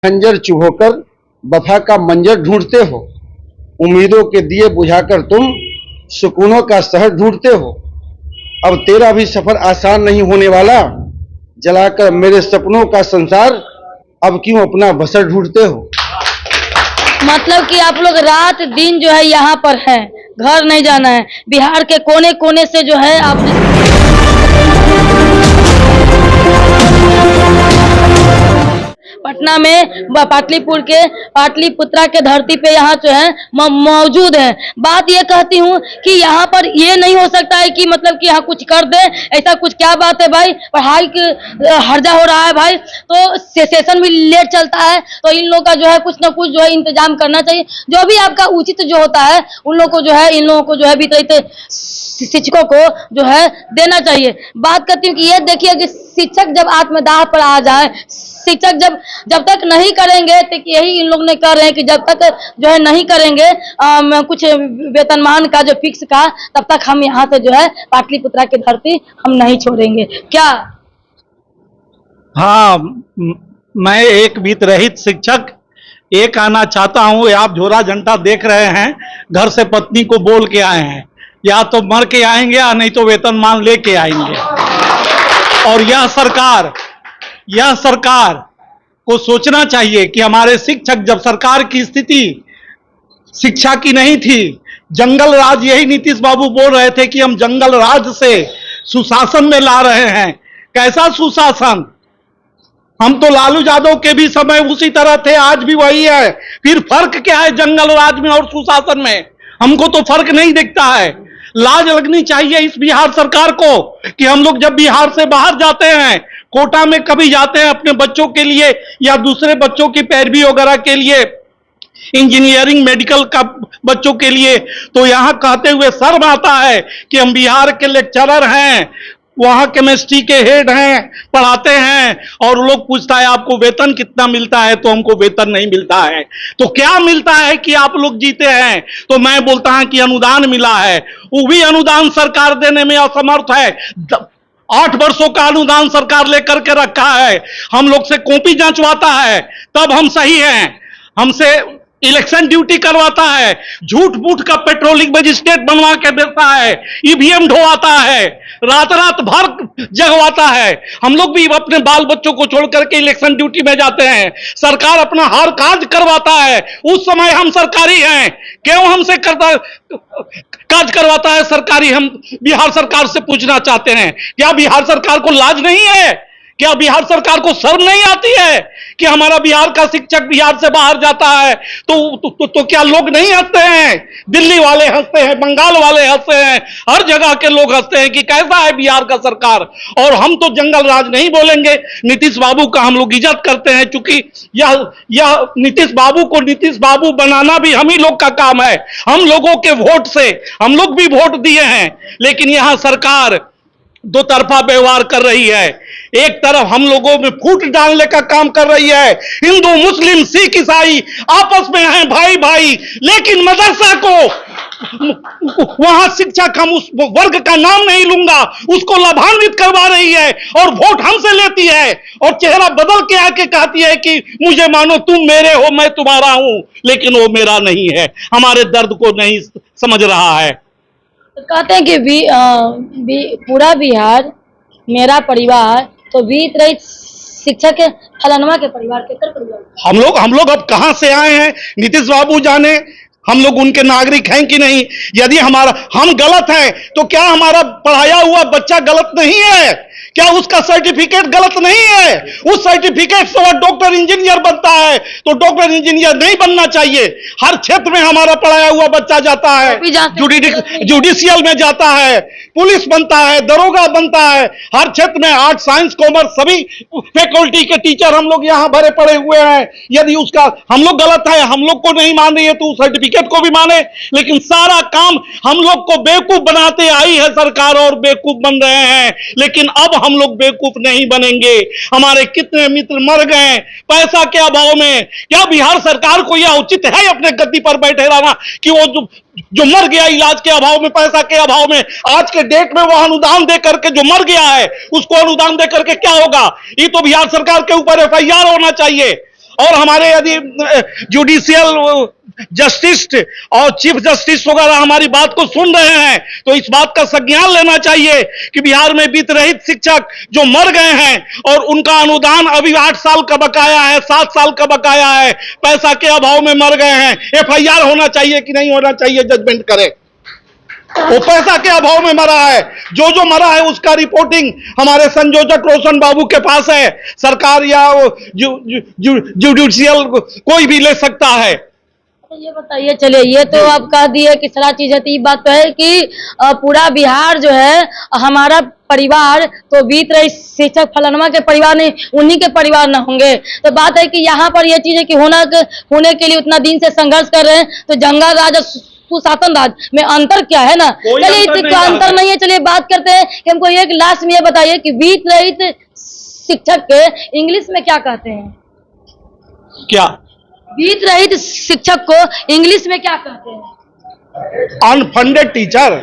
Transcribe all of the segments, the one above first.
खंजर चुभोकर वफा का मंजर ढूंढते हो, उम्मीदों के दिए बुझाकर तुम सुकूनों का शहर ढूंढते हो। अब तेरा भी सफर आसान नहीं होने वाला, जलाकर मेरे सपनों का संसार अब क्यों अपना बसर ढूंढते हो। मतलब कि आप लोग रात दिन जो है यहाँ पर हैं, घर नहीं जाना है। बिहार के कोने कोने से जो है आपने पटना में पाटलिपुत्रा के धरती पे यहाँ जो है मौजूद है। बात ये कहती हूँ कि यहाँ पर ये नहीं हो सकता है कि मतलब कि यहाँ कुछ कर दे, ऐसा कुछ क्या बात है भाई। पढ़ाई हर्जा हो रहा है भाई, तो सेशन भी लेट चलता है, तो इन लोगों का जो है कुछ ना कुछ जो है इंतजाम करना चाहिए। जो भी आपका उचित जो होता है उन लोगों को जो है, इन लोगों को जो है वितरित शिक्षकों को जो है देना चाहिए। बात करती हूँ कि ये देखिए कि शिक्षक जब आत्मदाह पर आ जाए, शिक्षक जब तक नहीं करेंगे, तो यही इन लोग ने कर रहे हैं कि जब तक जो है नहीं करेंगे कुछ वेतनमान का जो फिक्स का, तब तक हम यहाँ से जो है पाटलिपुत्रा की धरती हम नहीं छोड़ेंगे। क्या? हाँ, मैं एक वित्त रहित शिक्षक एक आना चाहता हूँ। आप झोला झंटा देख रहे हैं, घर से पत्नी को बोल के आए हैं, या तो मर के आएंगे या नहीं तो वेतनमान लेके आएंगे। और यह सरकार को सोचना चाहिए कि हमारे शिक्षक, जब सरकार की स्थिति शिक्षा की नहीं थी, जंगल राज, यही नीतीश बाबू बोल रहे थे कि हम जंगल राज से सुशासन में ला रहे हैं। कैसा सुशासन? हम तो लालू यादव के भी समय उसी तरह थे, आज भी वही है। फिर फर्क क्या है जंगल राज में और सुशासन में? हमको तो फर्क नहीं दिखता है। लाज लगनी चाहिए इस बिहार सरकार को कि हम लोग जब बिहार से बाहर जाते हैं, कोटा में कभी जाते हैं अपने बच्चों के लिए या दूसरे बच्चों की पैरवी वगैरह के लिए, इंजीनियरिंग मेडिकल का बच्चों के लिए, तो यहां कहते हुए शर्म आता है कि हम बिहार के लेक्चरर हैं, वहां केमिस्ट्री के हेड हैं, पढ़ाते हैं, और लोग पूछता है आपको वेतन कितना मिलता है, तो हमको वेतन नहीं मिलता है। तो क्या मिलता है कि आप लोग जीते हैं? तो मैं बोलता हूं कि अनुदान मिला है, वो भी अनुदान सरकार देने में असमर्थ है। 8 वर्षों का अनुदान सरकार लेकर के रखा है, हम लोग से कॉपी जांचवाता है तब हम सही हैं, हमसे इलेक्शन ड्यूटी करवाता है, झूठ मूठ का पेट्रोलिंग मजिस्ट्रेट बनवा के देता है, ईवीएम ढोवाता है, रात रात भर जगवाता है। हम लोग भी अपने बाल बच्चों को छोड़ करके इलेक्शन ड्यूटी में जाते हैं, सरकार अपना हर काज करवाता है, उस समय हम सरकारी हैं, क्यों हमसे काज करवाता है सरकारी? हम बिहार सरकार से पूछना चाहते हैं, क्या बिहार सरकार को लाज नहीं है? क्या बिहार सरकार को शर्म नहीं आती है कि हमारा बिहार का शिक्षक बिहार से बाहर जाता है तो क्या लोग नहीं हंसते हैं? दिल्ली वाले हंसते हैं, बंगाल वाले हंसते हैं, हर जगह के लोग हंसते हैं कि कैसा है बिहार का सरकार। और हम तो जंगल राज नहीं बोलेंगे, नीतीश बाबू का हम लोग इज्जत करते हैं, क्योंकि यह नीतीश बाबू को नीतीश बाबू बनाना भी हम ही लोग का काम है। हम लोगों के वोट से हम लोग भी वोट दिए हैं, लेकिन यहां सरकार दो तरफा व्यवहार कर रही है। एक तरफ हम लोगों में फूट डालने का काम कर रही है, हिंदू मुस्लिम सिख ईसाई आपस में हैं भाई भाई, लेकिन मदरसा को, वहां शिक्षक, हम उस वर्ग का नाम नहीं लूंगा, उसको लाभान्वित करवा रही है और वोट हमसे लेती है और चेहरा बदल के आके कहती है कि मुझे मानो तुम मेरे हो मैं तुम्हारा हूं, लेकिन वो मेरा नहीं है, हमारे दर्द को नहीं समझ रहा है। कहते हैं कि पूरा बिहार मेरा परिवार, तो वित्त रहित शिक्षक के फलनवा के परिवार के तर परिवार। हम लोग अब कहां से आए हैं नीतीश बाबू जाने, हम लोग उनके नागरिक हैं कि नहीं? यदि हम गलत हैं तो क्या हमारा पढ़ाया हुआ बच्चा गलत नहीं है? क्या उसका सर्टिफिकेट गलत नहीं है? उस सर्टिफिकेट से वह डॉक्टर इंजीनियर बनता है, तो डॉक्टर इंजीनियर नहीं बनना चाहिए। हर क्षेत्र में हमारा पढ़ाया हुआ बच्चा जाता है, जुडिशियल में जाता है, पुलिस बनता है, दरोगा बनता है, हर क्षेत्र में आर्ट साइंस कॉमर्स सभी फैकल्टी के टीचर हम लोग यहाँ भरे पड़े हुए हैं। यदि उसका हम लोग गलत है, हम लोग को नहीं मान रही है, तो सर्टिफिकेट को भी माने, लेकिन सारा काम हम लोग को बेवकूफ बनाते आई है सरकार और बेवकूफ बन रहे हैं। लेकिन अब हम लोग बेवकूफ नहीं बनेंगे। हमारे कितने मित्र मर गए पैसा के अभाव में। क्या बिहार सरकार को यह उचित है अपने गद्दी पर बैठे रहना कि वो जो मर गया इलाज के अभाव में, पैसा के अभाव में, आज के डेट में वो अनुदान दे करके जो मर गया है उसको अनुदान दे करके क्या होगा? ये तो बिहार सरकार के ऊपर एफआईआर होना चाहिए। और हमारे यदि जुडिशियल जस्टिस और चीफ जस्टिस वगैरह हमारी बात को सुन रहे हैं तो इस बात का संज्ञान लेना चाहिए कि बिहार में वित्त रहित शिक्षक जो मर गए हैं और उनका अनुदान अभी 8 साल का बकाया है, 7 साल का बकाया है, पैसा के अभाव में मर गए हैं, FIR होना चाहिए कि नहीं होना चाहिए, जजमेंट करे। वो पैसा के अभाव में मरा है, जो मरा है उसका रिपोर्टिंग हमारे संयोजक रोशन बाबू के पास है, सरकार या जुडिशियल कोई भी ले सकता है। ये बताइए, चलिए ये तो आप कह दिए कि सारा चीज है, तो ये बात तो है कि पूरा बिहार जो है हमारा परिवार तो बीत रही शिक्षक फलनवा के परिवार नहीं, उन्हीं के परिवार न होंगे। तो बात है कि यहाँ पर ये चीज है कि होने के लिए उतना दिन से संघर्ष कर रहे हैं, तो जंगल राज और सुशासन राज में अंतर क्या है ना। चलिए इससे अंतर नहीं है, चलिए बात करते हैं कि हमको एक लास्ट में ये बताइए कि बीत रहित शिक्षक के इंग्लिश में क्या कहते हैं? क्या बीत रहित शिक्षक को इंग्लिश में क्या कहते हैं? Unfunded teacher.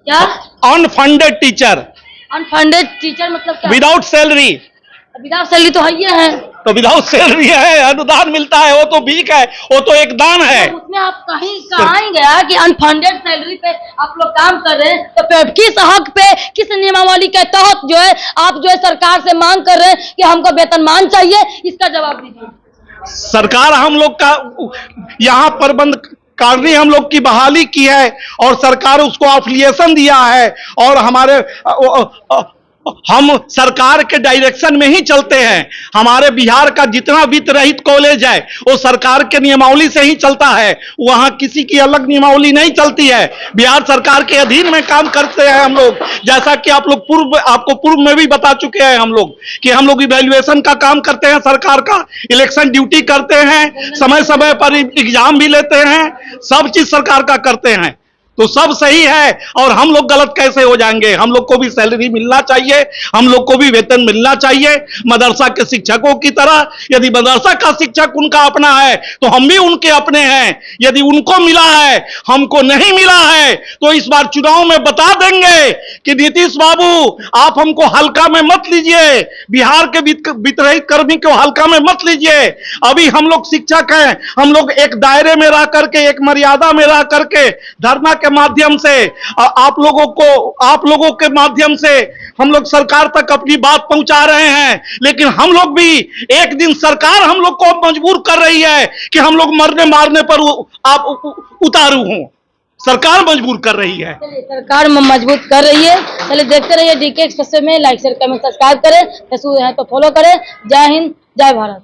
क्या? Unfunded teacher. अनफंडेड टीचर मतलब क्या? Without salary. विदाउट सैलरी तो है, तो विदाउट सैलरी है, अनुदान मिलता है, वो तो भीख है, वो तो एक दान है। तो उसमें आप कहाँ ही गया कि अनफंडेड सैलरी पे आप लोग काम कर रहे हैं, तो फिर किस हक पे, किस नियमावली के तहत जो है आप जो है सरकार से मांग कर रहे हैं कि हमको वेतनमान चाहिए, इसका जवाब दीजिए। सरकार हम लोग का यहाँ प्रबंध कार्य हम लोग की बहाली की है और सरकार उसको एफिलिएशन दिया है और हमारे हम सरकार के डायरेक्शन में ही चलते हैं। हमारे बिहार का जितना वित्त रहित कॉलेज है वो सरकार के नियमावली से ही चलता है, वहां किसी की अलग नियमावली नहीं चलती है। बिहार सरकार के अधीन में काम करते हैं हम लोग, जैसा कि आपको पूर्व में भी बता चुके हैं हम लोग कि हम लोग इवैल्यूएशन का काम करते हैं, सरकार का इलेक्शन ड्यूटी करते हैं, समय समय पर एग्जाम भी लेते हैं, सब चीज सरकार का करते हैं। तो सब सही है और हम लोग गलत कैसे हो जाएंगे? हम लोग को भी सैलरी मिलना चाहिए, हम लोग को भी वेतन मिलना चाहिए मदरसा के शिक्षकों की तरह। यदि मदरसा का शिक्षक उनका अपना है तो हम भी उनके अपने हैं। यदि उनको मिला है, हमको नहीं मिला है, तो इस बार चुनाव में बता देंगे कि नीतीश बाबू आप हमको हल्का में मत लीजिए, बिहार के वित्त रहित कर्मी को हल्का में मत लीजिए। अभी हम लोग शिक्षक हैं, हम लोग एक दायरे में रह करके, एक मर्यादा में रह करके धरना के माध्यम से आप लोगों के माध्यम से हम लोग सरकार तक अपनी बात पहुंचा रहे हैं। लेकिन हम लोग भी एक दिन सरकार हम लोग को मजबूर कर रही है कि हम लोग मरने मारने पर आप उतारू हों। सरकार मजबूर कर रही है। सरकार मजबूत कर रही है। चलिए देखते रहिए DK Express में, लाइक शेयर कमेंट सब्सक्राइब करें, फेसबुक है तो फॉलो करें। जय हिंद, जय भारत।